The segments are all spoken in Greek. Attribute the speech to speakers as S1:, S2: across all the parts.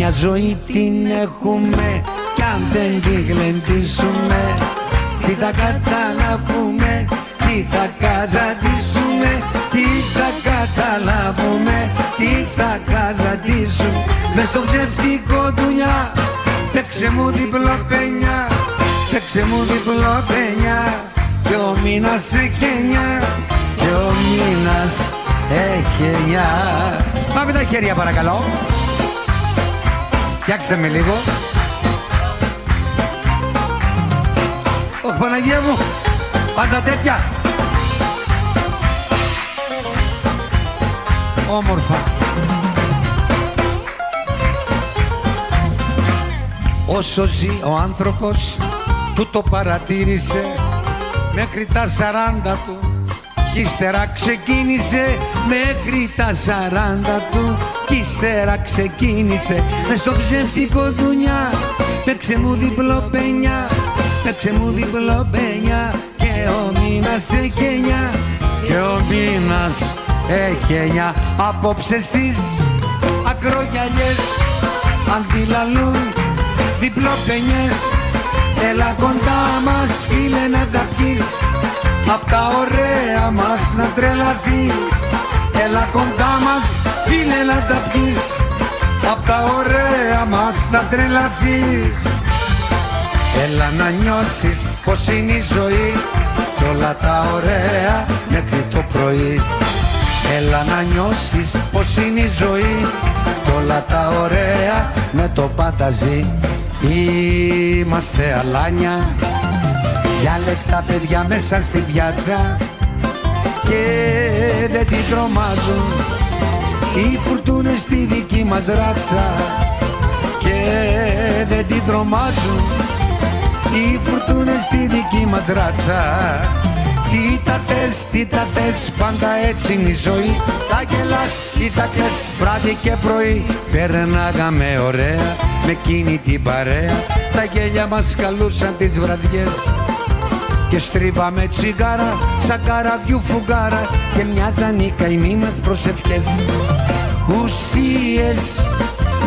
S1: Μια ζωή την έχουμε κι αν δεν την γλεντήσουμε, τι θα καταλάβουμε, τι θα καζαντήσουμε, τι θα καταλάβουμε, τι θα καζαντήσουμε. Μες στο ψευτικό δουλειά, παίξε μου διπλό πενιά, παίξε μου διπλό πενιά, και ο μήνας έχει 9, και ο μήνας έχει 9. Πάμε τα χέρια παρακαλώ. Φτιάξτε με λίγο. Όχι Παναγία μου, πάντα τέτοια. Όμορφα. Όσο ζει ο άνθρωπος του το παρατήρησε μέχρι τα 40 του κι ύστερα ξεκίνησε, μέχρι τα 40 του κι ύστερα ξεκίνησε. Μες στο ψεύτικο δουνιά, παίξε μου διπλό πενιά, παίξε μου διπλό πενιά, και ο μήνας έχει 9, και ο μήνας έχει 9. Απόψε στις ακρογιαλιές αντιλαλούν διπλό πενιές, έλα κοντά μας φίλε να τα πεις, απ' τα ωραία μας να τρελαθείς. Έλα κοντά μας φίλε να τα πεις, απ' τα ωραία μας να τρελαθείς. Έλα να νιώσεις πως είναι η ζωή κι όλα τα ωραία μέχρι το πρωί. Έλα να νιώσεις πως είναι η ζωή κι όλα τα ωραία με το πανταζή. Είμαστε αλάνια, διάλεκτα παιδιά μέσα στην πιάτσα, και δεν την τρομάζουν οι φουρτούνες στη δική μας ράτσα, και δεν την τρομάζουν οι φουρτούνες στη δική μας ράτσα. Τι τα θες, πάντα έτσι είναι η ζωή. Θα γελάς ή θα κλαις βράδυ και πρωί. Περνάγαμε ωραία με εκείνη την παρέα, τα γέλια μας καλούσαν τις βραδιές, και στρίβαμε τσιγάρα σαν καραβιού φουγγάρα, και μοιάζαν οι καημοί μας προσευχές.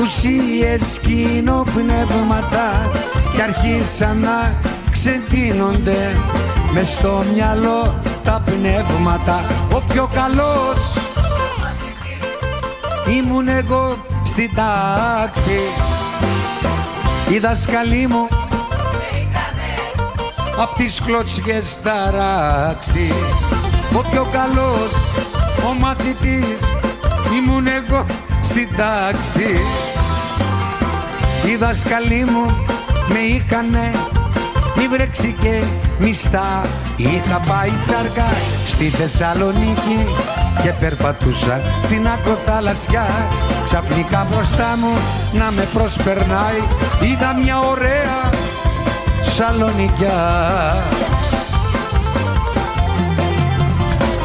S1: Ουσίες κοινοπνεύματα, κι αρχίσαν να ξεντίνονται μες στο μυαλό τα πνεύματα. Ο πιο καλός ήμουν εγώ στην τάξη, οι δασκαλοί μου απ' τις κλωτσιές ταράξει. Ο πιο καλός ο μαθητής ήμουν εγώ στην τάξη, οι δασκαλοί μου με είχανε μη βρέξει και μιστά. Είχα πάει τσάρκα στη Θεσσαλονίκη και περπατούσα στην ακροθαλασσιά. Ξαφνικά μπροστά μου να με προσπερνάει, είδα μια ωραία Σαλονικιά.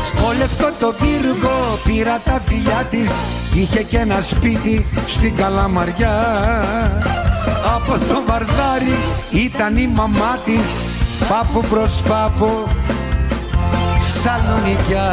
S1: Στο λευκό το πύργο πήρα τα φιλιά της, είχε και ένα σπίτι στην Καλαμαριά. Από το Βαρδάρι ήταν η μαμά της, πάπου προς πάπου Σαλονικιά.